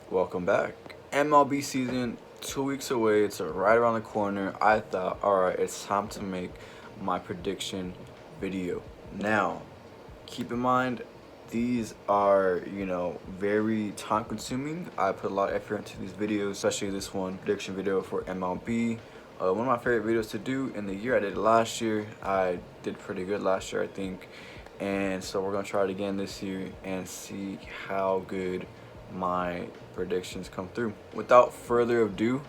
Welcome back. MLB season 2 weeks away. It's right around the corner. I thought, alright, it's time to make my prediction video. Now, keep in mind, these are, very time consuming. I put a lot of effort into these videos, especially this one, prediction video for MLB. One of my favorite videos to do in the year. I did it last year. I did pretty good last year, I think. And so we're going to try it again this year and see how good my predictions come through. Without further ado,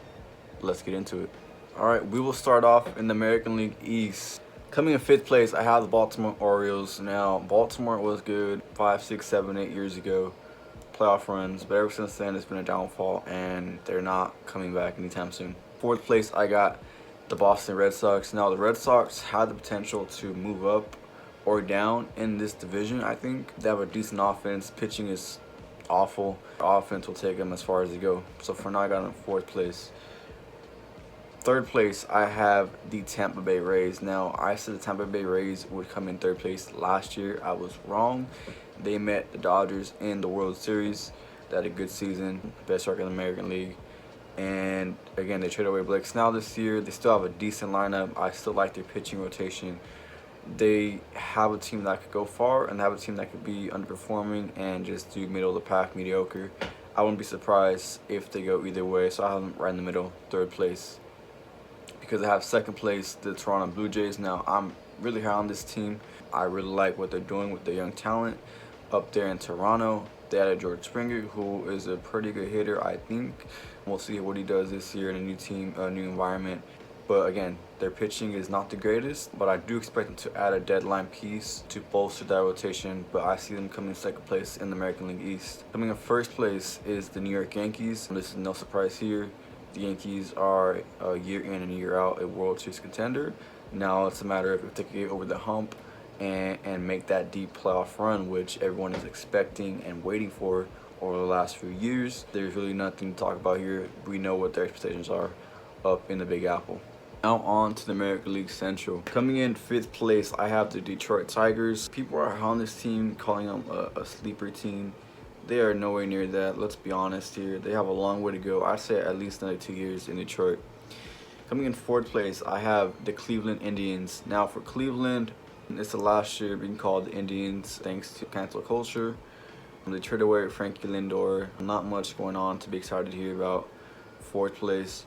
let's get into it. Alright, we will start off in the American League East. Coming in 5th place, I have the Baltimore Orioles. Now, Baltimore was good 5, 6, 7, 8 years ago, playoff runs, but ever since then it's been a downfall and they're not coming back anytime soon. 4th place, I got the Boston Red Sox. Now, the Red Sox had the potential to move up or down in this division. I think they have a decent offense. Pitching is awful. Offense will take them as far as they go. So for now, I got them in 4th place. 3rd place, I have the Tampa Bay Rays. Now, I said the Tampa Bay Rays would come in 3rd place last year. I was wrong. They met the Dodgers in the World Series. They had a good season, best record in the American League. And again, they traded away Blake Snell this year. They still have a decent lineup. I still like their pitching rotation. They have a team that could go far, and they have a team that could be underperforming and just do middle of the pack, mediocre. I wouldn't be surprised if they go either way, so I have them right in the middle, 3rd place. Because I have 2nd place, the Toronto Blue Jays. Now, I'm really high on this team. I really like what they're doing with their young talent up there in Toronto. They added George Springer, who is a pretty good hitter, I think. We'll see what he does this year in a new team, a new environment. But again, their pitching is not the greatest, but I do expect them to add a deadline piece to bolster that rotation. But I see them coming in 2nd place in the American League East. Coming in 1st place is the New York Yankees. This is no surprise here. The Yankees are a year in and a year out a World Series contender. Now it's a matter of if they can get over the hump and make that deep playoff run, which everyone is expecting and waiting for over the last few years. There's really nothing to talk about here. We know what their expectations are up in the Big Apple. Now on to the American League Central. Coming in 5th place, I have the Detroit Tigers. People are on this team calling them a sleeper team. They are nowhere near that. Let's be honest here. They have a long way to go. I'd say at least another 2 years in Detroit. Coming in 4th place, I have the Cleveland Indians. Now for Cleveland, it's the last year being called the Indians thanks to cancel culture. They traded away Frankie Lindor. Not much going on to be excited here about. 4th place.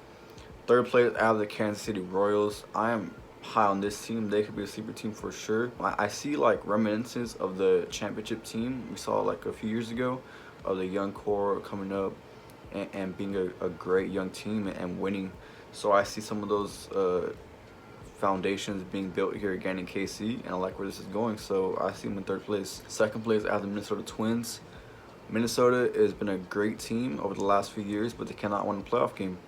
3rd place, I have the Kansas City Royals. I am high on this team. They could be a sleeper team for sure. I see like reminiscences of the championship team we saw like a few years ago, of the young core coming up and being a great young team and winning. So I see some of those foundations being built here again in KC, and I like where this is going. So I see them in 3rd place. 2nd place, I have the Minnesota Twins. Minnesota has been a great team over the last few years, but they cannot win a playoff game.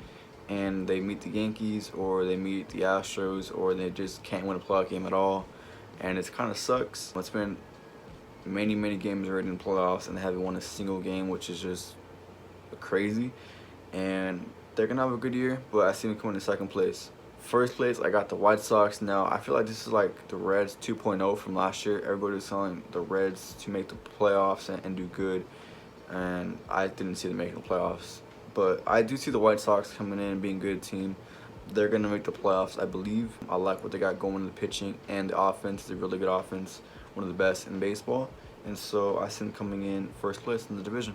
And they meet the Yankees or they meet the Astros or they just can't win a playoff game at all, and it kind of sucks. It's been many games already in the playoffs and they haven't won a single game, which is just crazy. And they're gonna have a good year, but I see them coming in 2nd place. 1st place, I got the White Sox. Now I feel like this is like the Reds 2.0 from last year. Everybody was telling the Reds to make the playoffs and do good, and I didn't see them making the playoffs. But I do see the White Sox coming in and being a good team. They're going to make the playoffs, I believe. I like what they got going in the pitching and the offense. It's a really good offense, one of the best in baseball. And so I see them coming in 1st place in the division.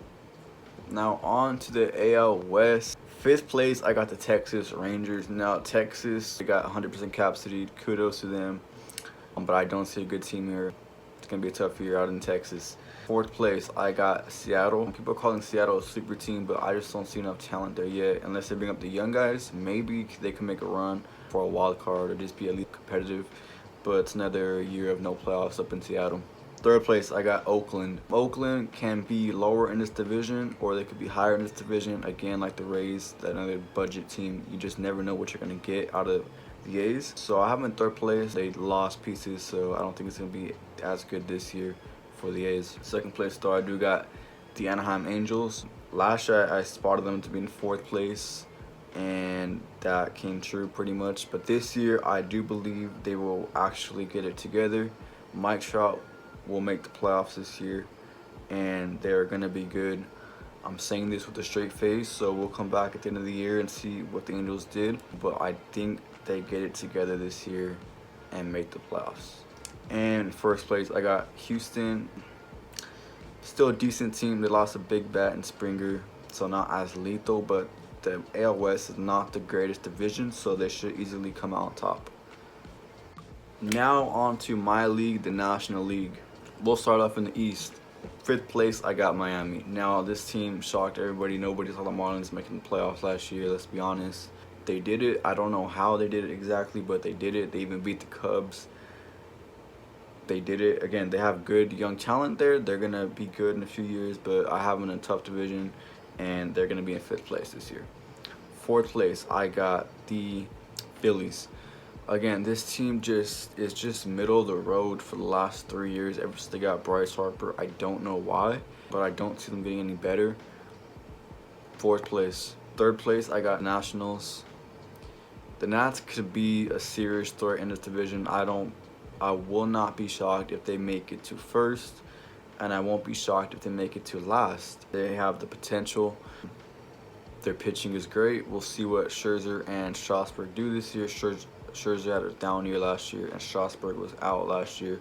Now on to the AL West. 5th place, I got the Texas Rangers. Now Texas, they got 100% capacity. Kudos to them. But I don't see a good team here. It's going to be a tough year out in Texas. 4th place, I got Seattle. People are calling Seattle a sleeper team, but I just don't see enough talent there yet. Unless they bring up the young guys, maybe they can make a run for a wild card or just be at least competitive. But it's another year of no playoffs up in Seattle. 3rd place, I got Oakland. Oakland can be lower in this division or they could be higher in this division. Again, like the Rays, that another budget team. You just never know what you're going to get out of the A's. So I have them in 3rd place. They lost pieces, so I don't think it's going to be as good this year for the A's. 2nd place, though, I do got the Anaheim Angels. Last year, I spotted them to be in 4th place, and that came true pretty much. But this year, I do believe they will actually get it together. Mike Trout will make the playoffs this year, and they're going to be good. I'm saying this with a straight face, so we'll come back at the end of the year and see what the Angels did. But I think they get it together this year and make the playoffs. And first place, I got Houston. Still a decent team. They lost a big bat in Springer, so not as lethal, but the AL West is not the greatest division, so they should easily come out on top. Now on to my league, the National League. We'll start off in the East. Fifth place, I got Miami. Now, this team shocked everybody. Nobody saw the Marlins making the playoffs last year, let's be honest. They did it. I don't know how they did it exactly, but they did it. They even beat the Cubs. They did it. Again, they have good young talent there. They're going to be good in a few years, but I have them in a tough division, and they're going to be in fifth place this year. Fourth place, I got the Phillies. Again, this team is just middle of the road for the last 3 years. Ever since they got Bryce Harper, I don't know why, but I don't see them getting any better. Fourth place. Third place, I got Nationals. The Nats could be a serious threat in this division. I will not be shocked if they make it to first, and I won't be shocked if they make it to last. They have the potential. Their pitching is great. We'll see what Scherzer and Strasburg do this year. Scherzer had a down year last year, and Strasburg was out last year.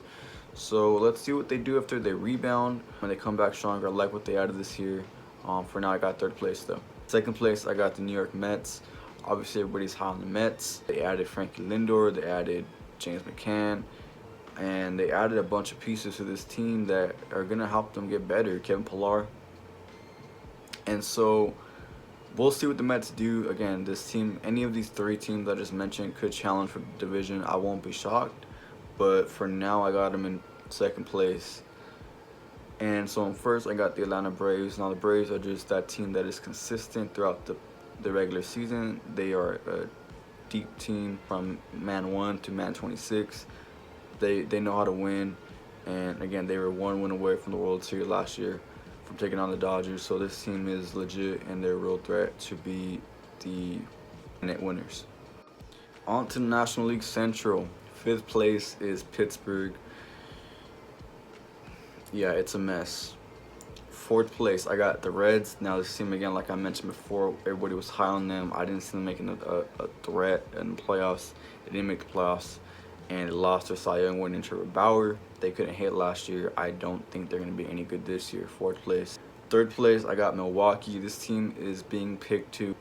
So let's see what they do after they rebound. When they come back stronger, I like what they added this year. For now, I got third place, though. Second place, I got the New York Mets. Obviously, everybody's high on the Mets. They added Frankie Lindor. They added James McCann. And they added a bunch of pieces to this team that are going to help them get better. Kevin Pillar. And so we'll see what the Mets do. Again, this team, any of these three teams I just mentioned could challenge for the division. I won't be shocked. But for now, I got them in second place. And so in first, I got the Atlanta Braves. Now, the Braves are just that team that is consistent throughout the regular season. They are a deep team from man 1 to man 26. They know how to win. And again, they were one win away from the World Series last year from taking on the Dodgers. So this team is legit, and they're a real threat to be the net winners. On to the National League Central. Fifth place is Pittsburgh. Yeah, it's a mess. Fourth place, I got the Reds. Now this team, again, like I mentioned before, everybody was high on them. I didn't see them making a threat in the playoffs. They didn't make the playoffs, and they lost their Cy Young winning Trevor Bauer. They couldn't hit last year. I don't think they're going to be any good this year. Fourth place. Third place, I got Milwaukee. This team is being picked to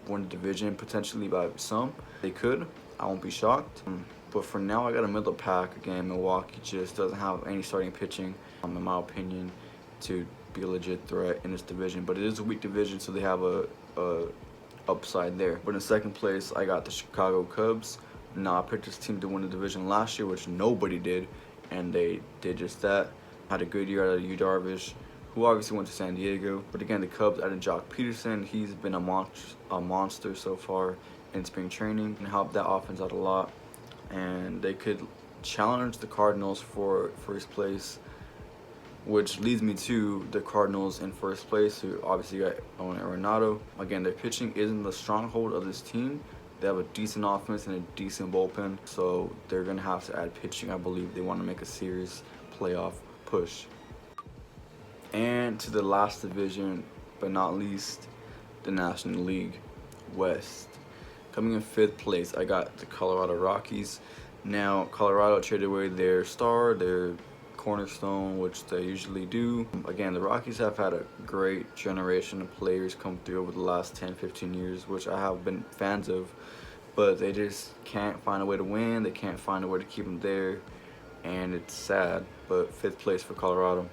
win the division potentially by some. They could. I won't be shocked. But for now, I got a middle pack. Again, Milwaukee just doesn't have any starting pitching, in my opinion, to be a legit threat in this division. But it is a weak division, so they have a upside there. But in second place, I got the Chicago Cubs. Now, I picked this team to win the division last year, which nobody did, and they did just that. Had a good year out of Yu Darvish, who obviously went to San Diego. But again, the Cubs added Jock Peterson. He's been a monster so far in spring training and helped that offense out a lot. And they could challenge the Cardinals for first place, which leads me to the Cardinals in first place, who obviously got Owen Arenado. Again, their pitching isn't the stronghold of this team. They have a decent offense and a decent bullpen, so they're going to have to add pitching, I believe. They want to make a serious playoff push. And to the last division, but not least, the National League West. Coming in fifth place, I got the Colorado Rockies. Now, Colorado traded away their star, their cornerstone, which they usually do. Again, the Rockies have had a great generation of players come through over the last 10-15 years, which I have been fans of, but they just can't find a way to win. They can't find a way to keep them there, and it's sad. But fifth place for Colorado.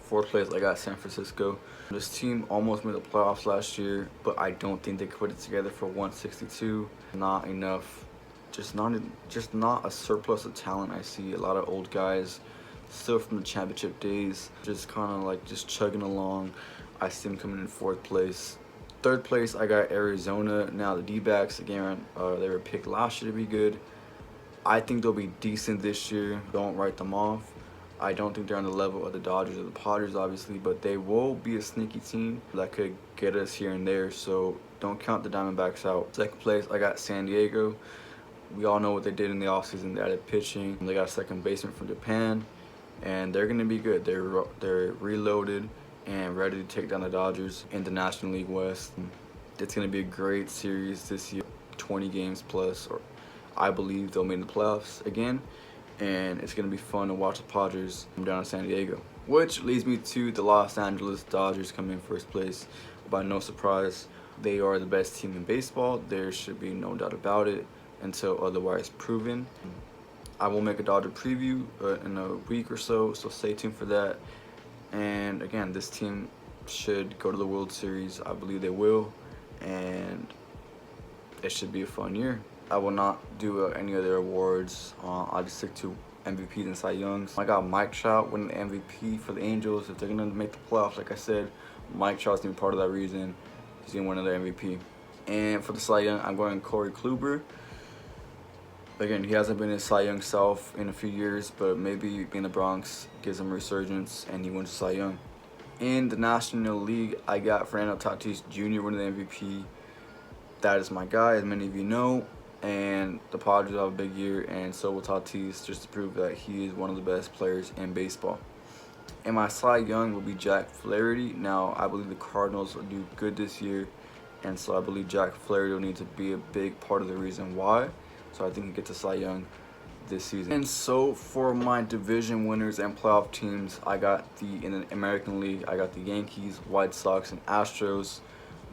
Fourth place, I got San Francisco. This team almost made the playoffs last year, but I don't think they could put it together for 162. Not enough. Just not a surplus of talent. I see a lot of old guys still from the championship days, just kind of like just chugging along. I see them coming in fourth place. Third place, I got Arizona. Now the D-backs, again, they were picked last year to be good. I think they'll be decent this year. Don't write them off. I don't think they're on the level of the Dodgers or the Padres, obviously, but they will be a sneaky team that could get us here and there, so don't count the Diamondbacks out. Second place, I got San Diego. We all know what they did in the offseason. They added pitching. They got a second baseman from Japan, and they're going to be good. They're reloaded, and ready to take down the Dodgers in the National League West. It's going to be a great series this year, 20 games plus, or I believe they'll make the playoffs again, and it's going to be fun to watch the Padres come down to San Diego. Which leads me to the Los Angeles Dodgers coming in first place. By no surprise, they are the best team in baseball. There should be no doubt about it until otherwise proven. I will make a Dodger preview in a week or so stay tuned for that. And again, this team should go to the World Series. I believe they will, and it should be a fun year. I will not do any other awards. I'll just stick to MVPs and Cy Youngs. I got Mike Trout winning the MVP for the Angels. If they're gonna make the playoffs, like I said, Mike Trout's gonna be part of that reason. He's gonna win another MVP. And for the Cy Young, I'm going Corey Kluber. Again, he hasn't been his Cy Young self in a few years, but maybe being the Bronx gives him a resurgence and he wins the Cy Young. In the National League, I got Fernando Tatis Jr. winning the MVP. That is my guy, as many of you know. And the Padres have a big year, and so will Tatis, just to prove that he is one of the best players in baseball. And my Cy Young will be Jack Flaherty. Now, I believe the Cardinals will do good this year, and so I believe Jack Flaherty will need to be a big part of the reason why. So I think he gets a Cy Young this season. And so for my division winners and playoff teams, I got in the American League, I got the Yankees, White Sox, and Astros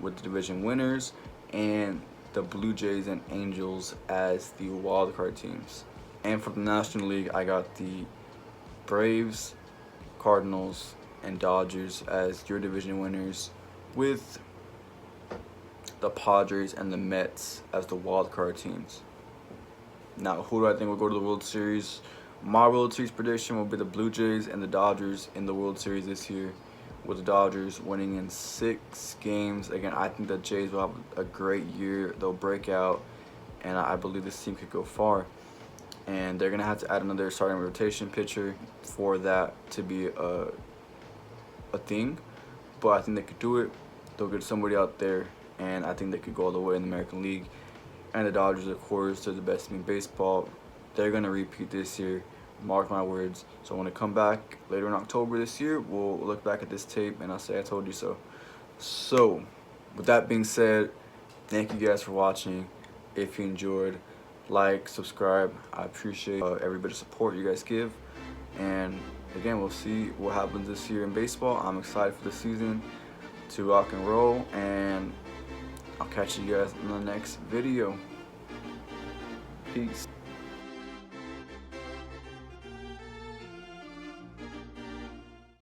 with the division winners, and the Blue Jays and Angels as the wildcard teams. And for the National League, I got the Braves, Cardinals, and Dodgers as your division winners, with the Padres and the Mets as the wildcard teams. Now, who do I think will go to the World Series? My World Series prediction will be the Blue Jays and the Dodgers in the World Series this year, with the Dodgers winning in 6 games. Again, I think the Jays will have a great year. They'll break out, and I believe this team could go far. And they're going to have to add another starting rotation pitcher for that to be a thing. But I think they could do it. They'll get somebody out there, and I think they could go all the way in the American League. And the Dodgers, of course, they're the best team in baseball. They're going to repeat this year. Mark my words. So when I come back later in October this year, we'll look back at this tape and I'll say I told you so. So with that being said, thank you guys for watching. If you enjoyed, like, subscribe. I appreciate every bit of support you guys give. And again, we'll see what happens this year in baseball. I'm excited for the season to rock and roll, and I'll catch you guys in the next video. Peace.